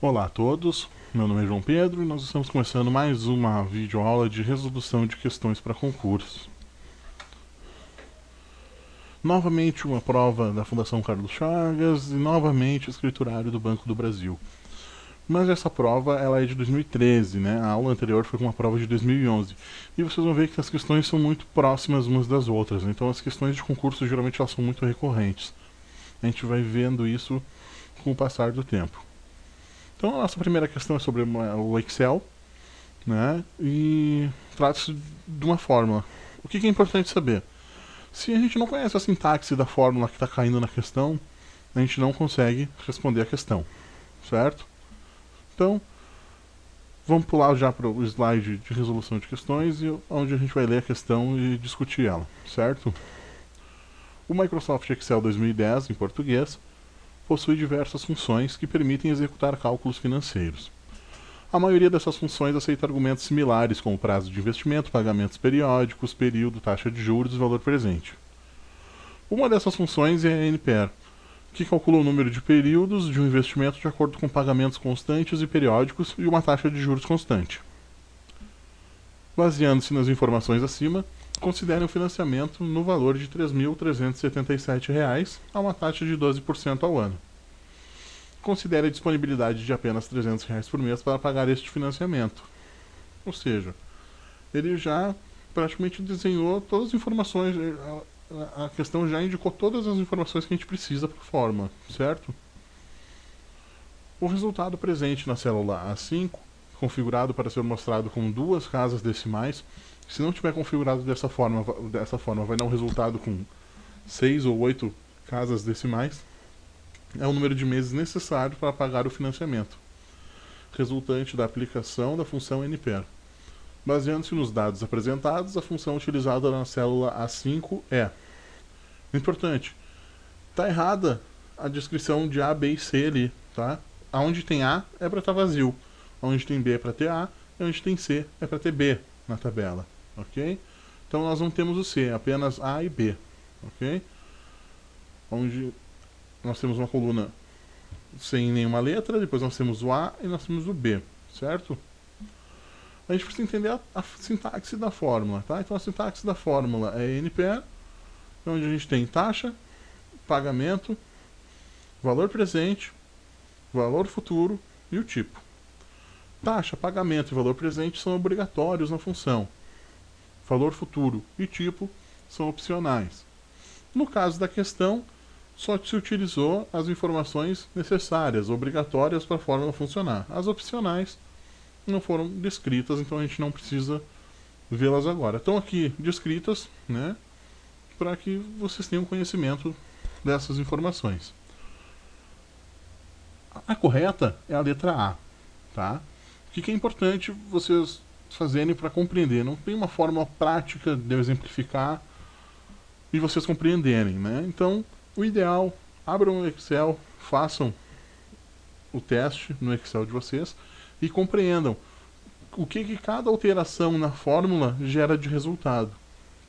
Olá a todos, meu nome é João Pedro e nós estamos começando mais uma videoaula de resolução de questões para concursos. Novamente uma prova da Fundação Carlos Chagas e novamente o escriturário do Banco do Brasil. Mas essa prova ela é de 2013, né? A aula anterior foi uma prova de 2011. E vocês vão ver que as questões são muito próximas umas das outras, então as questões de concurso geralmente elas são muito recorrentes. A gente vai vendo isso com o passar do tempo. Então a nossa primeira questão é sobre o Excel, né? E trata-se de uma fórmula. O que é importante saber? Se a gente não conhece a sintaxe da fórmula que está caindo na questão, a gente não consegue responder a questão, certo? Então, vamos pular já para o slide de resolução de questões, onde a gente vai ler a questão e discutir ela, certo? O Microsoft Excel 2010, em português, possui diversas funções que permitem executar cálculos financeiros. A maioria dessas funções aceita argumentos similares, como prazo de investimento, pagamentos periódicos, período, taxa de juros e valor presente. Uma dessas funções é a NPR, que calcula o número de períodos de um investimento de acordo com pagamentos constantes e periódicos e uma taxa de juros constante. Baseando-se nas informações acima, considere um financiamento no valor de R$ 3.377 a uma taxa de 12% ao ano. Considere a disponibilidade de apenas R$ 300 por mês para pagar este financiamento. Ou seja, ele já praticamente desenhou todas as informações, a questão já indicou todas as informações que a gente precisa para a fórmula, certo? O resultado presente na célula A5, configurado para ser mostrado com duas casas decimais, se não tiver configurado dessa forma vai dar um resultado com 6 ou 8 casas decimais, é o número de meses necessário para pagar o financiamento, resultante da aplicação da função NPR. Baseando-se nos dados apresentados, a função utilizada na célula A5 é... Importante, está errada a descrição de A, B e C ali, tá? Aonde tem A é para estar vazio, onde tem B é para ter A, e onde tem C é para ter B na tabela, ok? Então nós não temos o C, apenas A e B, ok? Onde nós temos uma coluna sem nenhuma letra, depois nós temos o A e nós temos o B, certo? A gente precisa entender a sintaxe da fórmula, tá? Então a sintaxe da fórmula é NPR, onde a gente tem taxa, pagamento, valor presente, valor futuro e o tipo. Taxa, pagamento e valor presente são obrigatórios na função. Valor futuro e tipo são opcionais. No caso da questão, só se utilizou as informações necessárias, obrigatórias para a fórmula funcionar. As opcionais não foram descritas, então a gente não precisa vê-las agora. Estão aqui descritas, né, para que vocês tenham conhecimento dessas informações. A correta é a letra A, tá? O que é importante vocês fazerem para compreender? Não tem uma fórmula prática de eu exemplificar e vocês compreenderem, né? Então, o ideal, abram o Excel, façam o teste no Excel de vocês e compreendam o que cada alteração na fórmula gera de resultado,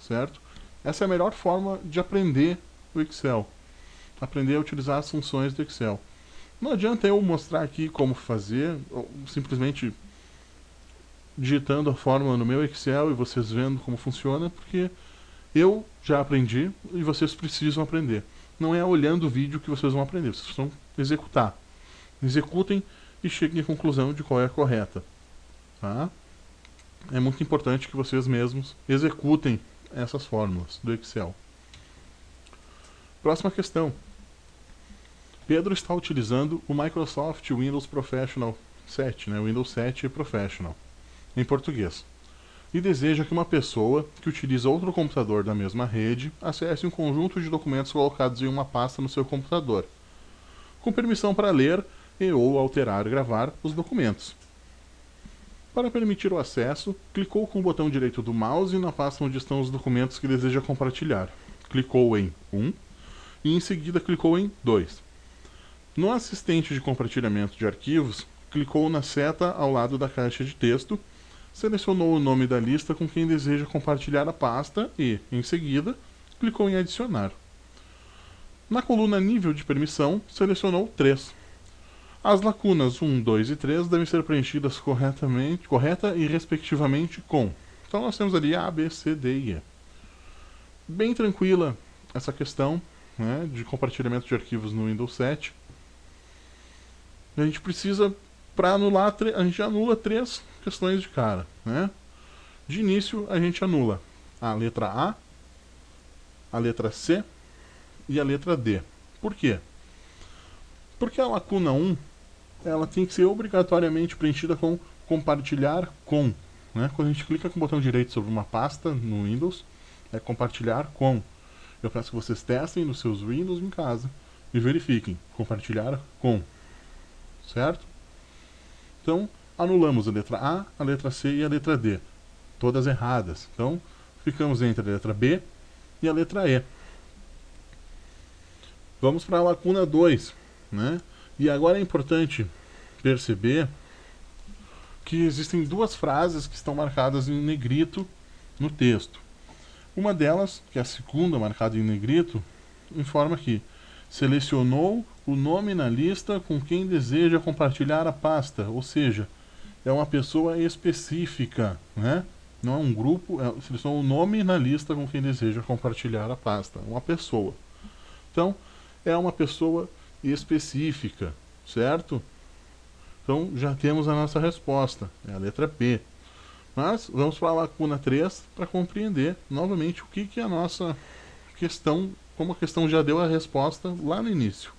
certo? Essa é a melhor forma de aprender o Excel, aprender a utilizar as funções do Excel. Não adianta eu mostrar aqui como fazer, ou simplesmente digitando a fórmula no meu Excel e vocês vendo como funciona, porque eu já aprendi e vocês precisam aprender. Não é olhando o vídeo que vocês vão aprender, vocês precisam executar. Executem e cheguem à conclusão de qual é a correta. Tá? É muito importante que vocês mesmos executem essas fórmulas do Excel. Próxima questão. Pedro está utilizando o Microsoft Windows Professional 7, né, Windows 7 Professional, em português, e deseja que uma pessoa que utiliza outro computador da mesma rede acesse um conjunto de documentos colocados em uma pasta no seu computador, com permissão para ler e ou alterar e gravar os documentos. Para permitir o acesso, clicou com o botão direito do mouse na pasta onde estão os documentos que deseja compartilhar. Clicou em 1 e em seguida clicou em 2. No assistente de compartilhamento de arquivos, clicou na seta ao lado da caixa de texto, selecionou o nome da lista com quem deseja compartilhar a pasta e, em seguida, clicou em adicionar. Na coluna nível de permissão, selecionou 3. As lacunas 1, 2 e 3 devem ser preenchidas correta e respectivamente com. Então nós temos ali A, B, C, D e E. Bem tranquila essa questão, né, de compartilhamento de arquivos no Windows 7. A gente precisa, para anular, a gente anula 3 questões de cara, né? De início a gente anula a letra a letra C e a letra D. Por quê? Porque a lacuna 1 ela tem que ser obrigatoriamente preenchida com compartilhar com. Né? Quando a gente clica com o botão direito sobre uma pasta no Windows, é compartilhar com. Eu peço que vocês testem nos seus Windows em casa e verifiquem. Compartilhar com. Certo? Então, anulamos a letra A, a letra C e a letra D. Todas erradas. Então, ficamos entre a letra B e a letra E. Vamos para a lacuna 2. Né? E agora é importante perceber que existem 2 frases que estão marcadas em negrito no texto. Uma delas, que é a segunda marcada em negrito, informa que selecionou o nome na lista com quem deseja compartilhar a pasta, ou seja, é uma pessoa específica, né? Não é um grupo, selecionou o nome na lista com quem deseja compartilhar a pasta, uma pessoa. Então, é uma pessoa específica, certo? Então já temos a nossa resposta, é a letra P. Mas vamos para a lacuna 3 para compreender novamente o que é a nossa questão, como a questão já deu a resposta lá no início.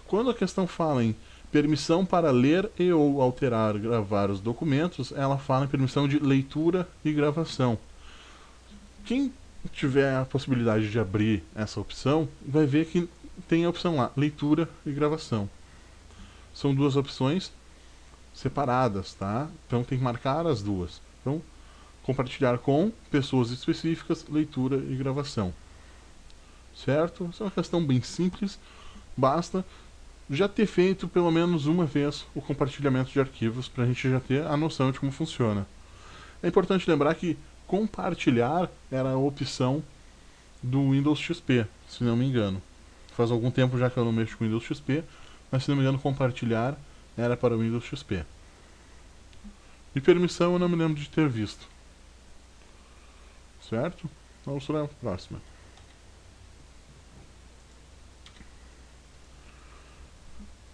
Quando a questão fala em permissão para ler e ou alterar, gravar os documentos, ela fala em permissão de leitura e gravação. Quem tiver a possibilidade de abrir essa opção, vai ver que tem a opção lá, leitura e gravação. São 2 opções separadas, tá? Então tem que marcar as 2. Então, compartilhar com pessoas específicas, leitura e gravação. Certo? Isso é uma questão bem simples. Basta já ter feito pelo menos uma vez o compartilhamento de arquivos para a gente já ter a noção de como funciona. É importante lembrar que compartilhar era a opção do Windows XP, se não me engano. Faz algum tempo já que eu não mexo com o Windows XP, mas se não me engano compartilhar era para o Windows XP. E permissão eu não me lembro de ter visto. Certo? Vamos para a próxima.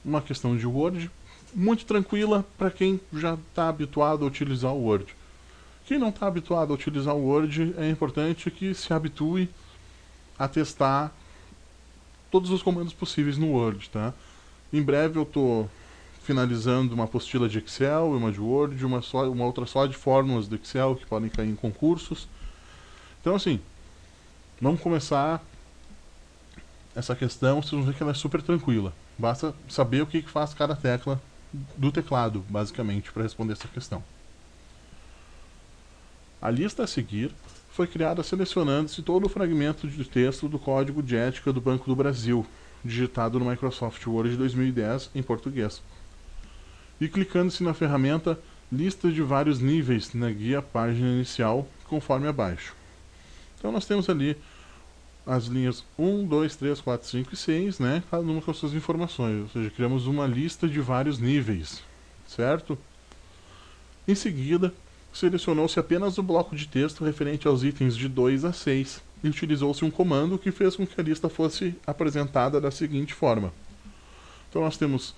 Uma questão de Word, muito tranquila para quem já está habituado a utilizar o Word. Quem não está habituado a utilizar o Word, é importante que se habitue a testar todos os comandos possíveis no Word, tá? Em breve eu estou finalizando uma apostila de Excel e uma de Word, uma outra só de fórmulas do Excel que podem cair em concursos. Então assim, vamos começar essa questão, vocês vão ver que ela é super tranquila. Basta saber o que faz cada tecla do teclado, basicamente, para responder essa questão. A lista a seguir foi criada selecionando-se todo o fragmento de texto do Código de Ética do Banco do Brasil, digitado no Microsoft Word 2010 em português, e clicando-se na ferramenta Lista de vários níveis na guia página inicial, conforme abaixo. Então nós temos ali as linhas 1, 2, 3, 4, 5 e 6, né? Cada uma com suas informações, ou seja, criamos uma lista de vários níveis, certo? Em seguida, selecionou-se apenas o bloco de texto referente aos itens de 2 a 6 e utilizou-se um comando que fez com que a lista fosse apresentada da seguinte forma. Então nós temos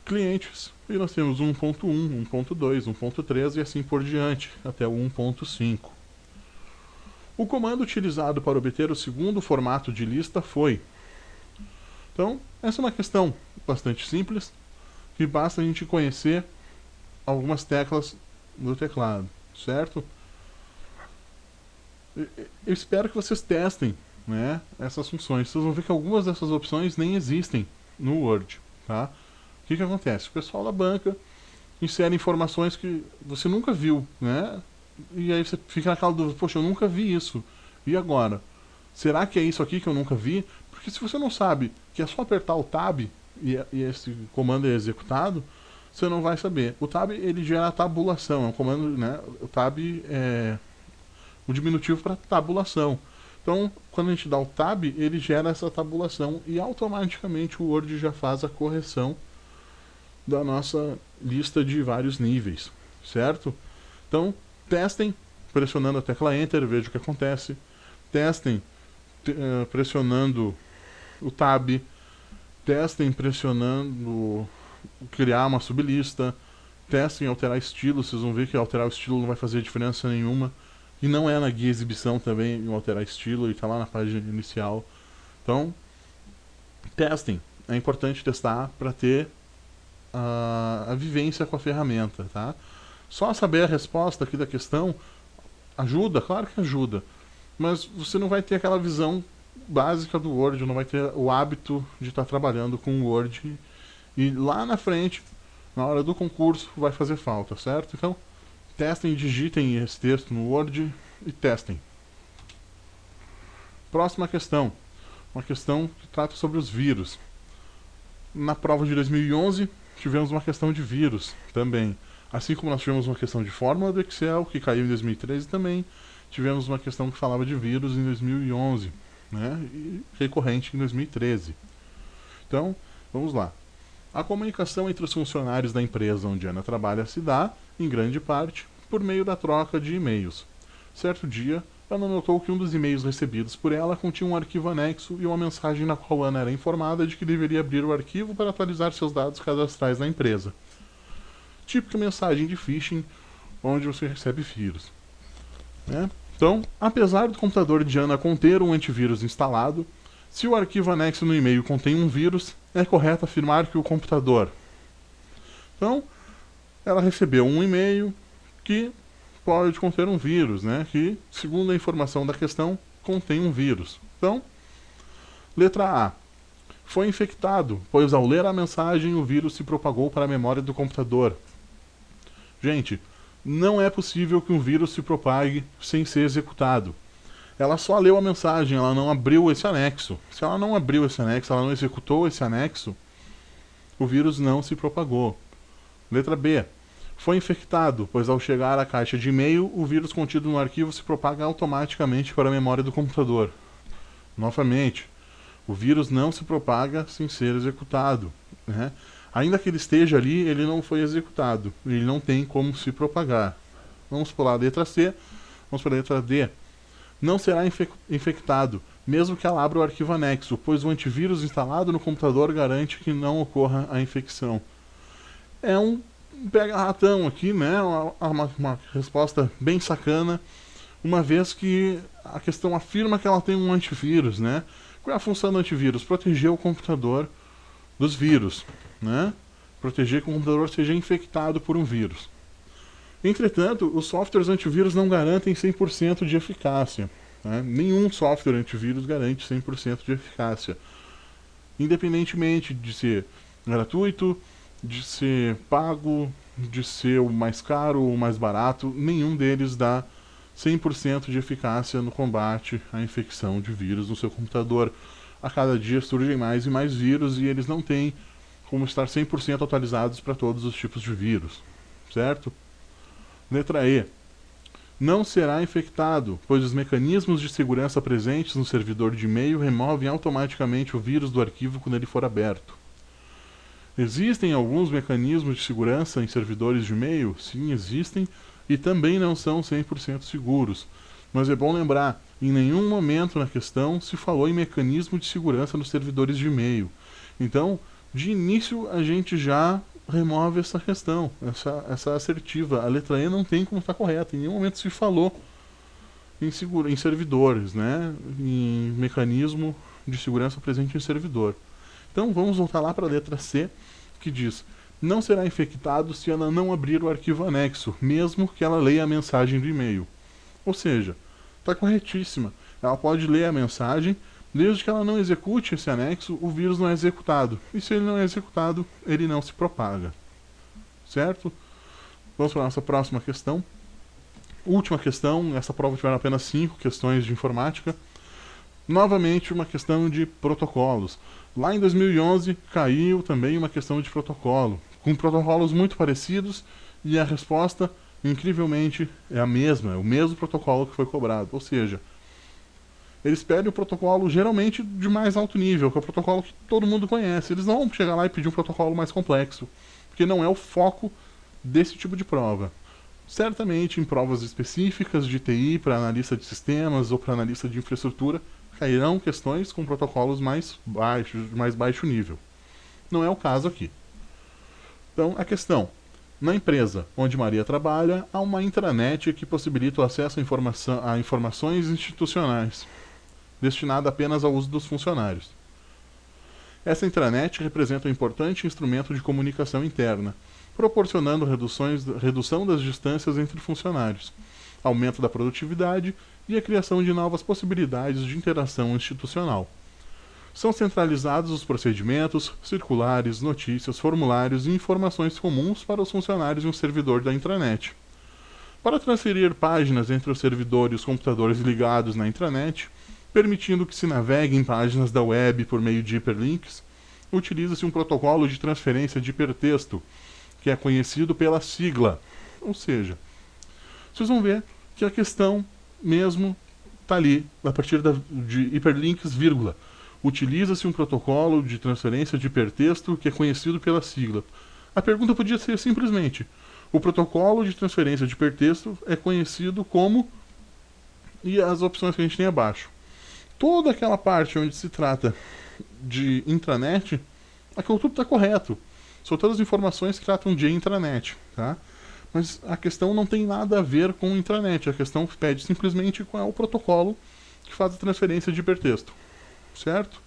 clientes e nós temos 1.1, 1.2, 1.3 e assim por diante, até o 1.5. O comando utilizado para obter o segundo formato de lista foi. Então, essa é uma questão bastante simples, que basta a gente conhecer algumas teclas do teclado, certo? Eu espero que vocês testem, né, essas funções. Vocês vão ver que algumas dessas opções nem existem no Word, tá? O que acontece? O pessoal da banca insere informações que você nunca viu, né? E aí você fica naquela dúvida, poxa, eu nunca vi isso. E agora? Será que é isso aqui que eu nunca vi? Porque se você não sabe que é só apertar o Tab e esse comando é executado, você não vai saber. O Tab, ele gera a tabulação, é um comando, né? O Tab é o diminutivo para tabulação. Então, quando a gente dá o Tab, ele gera essa tabulação e automaticamente o Word já faz a correção da nossa lista de vários níveis, certo? Então, testem pressionando a tecla Enter, veja o que acontece. Testem pressionando o Tab. Testem pressionando criar uma sublista. Testem alterar estilo, vocês vão ver que alterar o estilo não vai fazer diferença nenhuma. E não é na guia exibição também em alterar estilo, e está lá na página inicial. Então, testem. É importante testar para ter a vivência com a ferramenta, tá? Só saber a resposta aqui da questão ajuda, claro que ajuda, mas você não vai ter aquela visão básica do Word, não vai ter o hábito de estar trabalhando com o Word, e lá na frente, na hora do concurso, vai fazer falta, certo? Então, testem, digitem esse texto no Word e testem. Próxima questão, uma questão que trata sobre os vírus. Na prova de 2011, tivemos uma questão de vírus também. Assim como nós tivemos uma questão de fórmula do Excel, que caiu em 2013 também, tivemos uma questão que falava de vírus em 2011, né? E recorrente em 2013. Então, vamos lá. A comunicação entre os funcionários da empresa onde Ana trabalha se dá, em grande parte, por meio da troca de e-mails. Certo dia, Ana notou que um dos e-mails recebidos por ela continha um arquivo anexo e uma mensagem na qual Ana era informada de que deveria abrir o arquivo para atualizar seus dados cadastrais na empresa. Típica mensagem de phishing, onde você recebe vírus, né? Então, apesar do computador de Ana conter um antivírus instalado, se o arquivo anexo no e-mail contém um vírus, é correto afirmar que o computador... Então, ela recebeu um e-mail que pode conter um vírus, né? Que, segundo a informação da questão, contém um vírus. Então, letra A. Foi infectado, pois ao ler a mensagem o vírus se propagou para a memória do computador. Gente, não é possível que um vírus se propague sem ser executado. Ela só leu a mensagem, ela não abriu esse anexo. Se ela não abriu esse anexo, ela não executou esse anexo, o vírus não se propagou. Letra B. Foi infectado, pois ao chegar à caixa de e-mail, o vírus contido no arquivo se propaga automaticamente para a memória do computador. Novamente, o vírus não se propaga sem ser executado, né? Ainda que ele esteja ali, ele não foi executado. Ele não tem como se propagar. Vamos pular a letra C. Vamos para a letra D. Não será infectado, mesmo que ela abra o arquivo anexo, pois o antivírus instalado no computador garante que não ocorra a infecção. É um pega-ratão aqui, né? Uma resposta bem sacana, uma vez que a questão afirma que ela tem um antivírus, né? Qual é a função do antivírus? Proteger o computador dos vírus, né? Proteger que o computador seja infectado por um vírus. Entretanto, os softwares antivírus não garantem 100% de eficácia, né? Nenhum software antivírus garante 100% de eficácia. Independentemente de ser gratuito, de ser pago, de ser o mais caro ou o mais barato, nenhum deles dá 100% de eficácia no combate à infecção de vírus no seu computador. A cada dia surgem mais e mais vírus e eles não têm como estar 100% atualizados para todos os tipos de vírus, certo? Letra E. Não será infectado, pois os mecanismos de segurança presentes no servidor de e-mail removem automaticamente o vírus do arquivo quando ele for aberto. Existem alguns mecanismos de segurança em servidores de e-mail? Sim, existem, e também não são 100% seguros. Mas é bom lembrar, em nenhum momento na questão se falou em mecanismo de segurança nos servidores de e-mail. Então, de início, a gente já remove essa questão, essa assertiva. A letra E não tem como estar correta. Em nenhum momento se falou em servidores, né? Em mecanismo de segurança presente em servidor. Então, vamos voltar lá para a letra C, que diz: não será infectado se ela não abrir o arquivo anexo, mesmo que ela leia a mensagem do e-mail. Ou seja, está corretíssima. Ela pode ler a mensagem, desde que ela não execute esse anexo, o vírus não é executado. E se ele não é executado, ele não se propaga. Certo? Vamos para a nossa próxima questão. Última questão, essa prova tiveram apenas 5 questões de informática. Novamente, uma questão de protocolos. Lá em 2011, caiu também uma questão de protocolo, com protocolos muito parecidos, e a resposta, incrivelmente, é a mesma, é o mesmo protocolo que foi cobrado. Ou seja, eles pedem o protocolo geralmente de mais alto nível, que é o protocolo que todo mundo conhece. Eles não vão chegar lá e pedir um protocolo mais complexo. porque não é o foco desse tipo de prova. Certamente em provas específicas de TI para analista de sistemas ou para analista de infraestrutura cairão questões com protocolos mais baixos, de mais baixo nível. Não é o caso aqui. Então, a questão: na empresa onde Maria trabalha, há uma intranet que possibilita o acesso a informações institucionais, destinada apenas ao uso dos funcionários. Essa intranet representa um importante instrumento de comunicação interna, proporcionando redução das distâncias entre funcionários, aumento da produtividade e a criação de novas possibilidades de interação institucional. São centralizados os procedimentos, circulares, notícias, formulários e informações comuns para os funcionários em um servidor da intranet. Para transferir páginas entre o servidor e os computadores ligados na intranet, permitindo que se navegue em páginas da web por meio de hiperlinks, utiliza-se um protocolo de transferência de hipertexto, que é conhecido pela sigla. Ou seja, vocês vão ver que a questão mesmo está ali, a partir de hiperlinks, vírgula. Utiliza-se um protocolo de transferência de hipertexto que é conhecido pela sigla. A pergunta podia ser simplesmente: o protocolo de transferência de hipertexto é conhecido como... e as opções que a gente tem abaixo. Toda aquela parte onde se trata de intranet, aquilo tudo está correto. São todas as informações que tratam de intranet, tá? Mas a questão não tem nada a ver com intranet. A questão pede simplesmente qual é o protocolo que faz a transferência de hipertexto. Certo?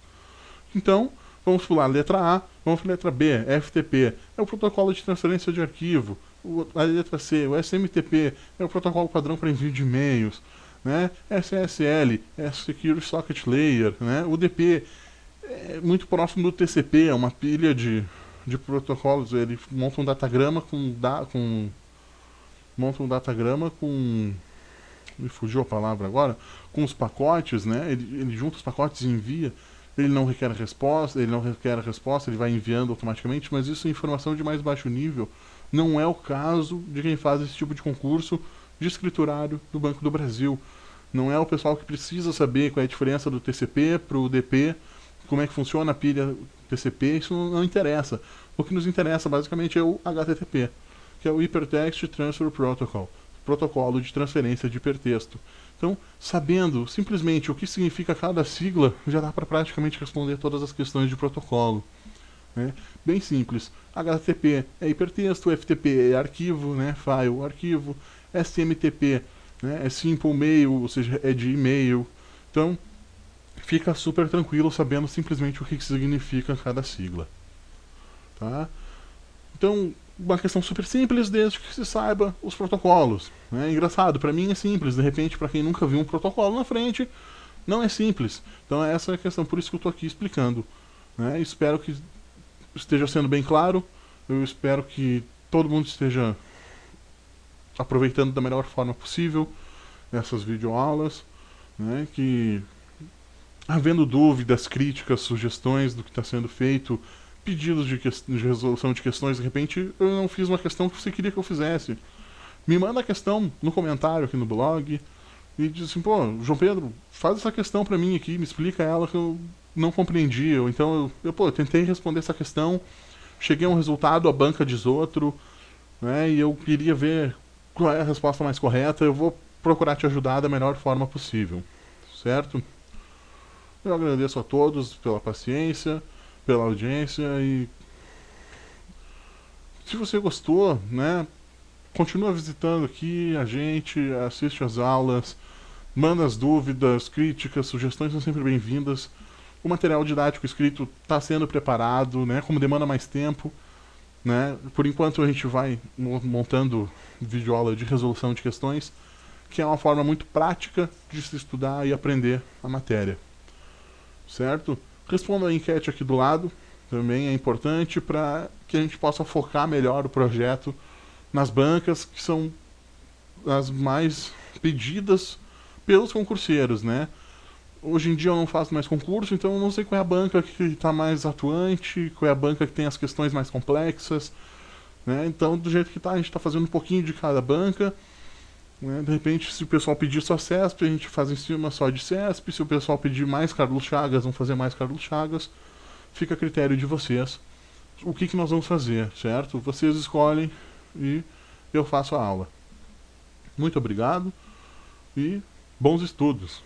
Então, vamos pular a letra A, vamos para a letra B, FTP, é o protocolo de transferência de arquivo. A letra C, o SMTP, é o protocolo padrão para envio de e-mails. Né? SSL, é Secure Socket Layer. Né? O DP é muito próximo do TCP, é uma pilha de protocolos. Ele monta um datagrama me fugiu a palavra agora, com os pacotes, né? Ele junta os pacotes e envia. Ele não requer resposta, ele vai enviando automaticamente, mas isso é informação de mais baixo nível. Não é o caso de quem faz esse tipo de concurso de escriturário do Banco do Brasil. Não é o pessoal que precisa saber qual é a diferença do TCP para o DP, como é que funciona a pilha TCP, isso não interessa. O que nos interessa basicamente é o HTTP, que é o Hypertext Transfer Protocol, protocolo de transferência de hipertexto. Então, sabendo simplesmente o que significa cada sigla, já dá para praticamente responder todas as questões de protocolo. Né? Bem simples. HTTP é hipertexto, FTP é arquivo, né? File, arquivo. SMTP, né? É simple mail, ou seja, é de e-mail. Então, fica super tranquilo sabendo simplesmente o que significa cada sigla. Tá? Então, uma questão super simples, desde que se saiba os protocolos. Né? Engraçado, para mim é simples, de repente, para quem nunca viu um protocolo na frente, não é simples. Então essa é a questão, por isso que eu estou aqui explicando. Né? Espero que esteja sendo bem claro, eu espero que todo mundo esteja aproveitando da melhor forma possível essas videoaulas, né? Que, havendo dúvidas, críticas, sugestões do que está sendo feito, pedidos de resolução de questões, de repente eu não fiz uma questão que você queria que eu fizesse. Me manda a questão no comentário aqui no blog e diz assim: pô, João Pedro, faz essa questão pra mim aqui, me explica ela que eu não compreendi. Ou então eu tentei responder essa questão, cheguei a um resultado, a banca diz outro, né, e eu queria ver qual é a resposta mais correta. Eu vou procurar te ajudar da melhor forma possível, certo? Eu agradeço a todos pela paciência, pela audiência, e se você gostou, né, continua visitando aqui a gente, assiste as aulas, manda as dúvidas, críticas, sugestões são sempre bem-vindas. O material didático escrito está sendo preparado, né, como demanda mais tempo, né, por enquanto a gente vai montando videoaula de resolução de questões, que é uma forma muito prática de se estudar e aprender a matéria, certo? Responda a enquete aqui do lado, também é importante para que a gente possa focar melhor o projeto nas bancas que são as mais pedidas pelos concurseiros, né? Hoje em dia eu não faço mais concurso, então eu não sei qual é a banca que está mais atuante, qual é a banca que tem as questões mais complexas, né? Então, do jeito que está, a gente está fazendo um pouquinho de cada banca, né? De repente, se o pessoal pedir só CESP, a gente faz em cima só de CESP. Se o pessoal pedir mais Carlos Chagas, vamos fazer mais Carlos Chagas. Fica a critério de vocês, o que nós vamos fazer, certo? Vocês escolhem e eu faço a aula. Muito obrigado e bons estudos!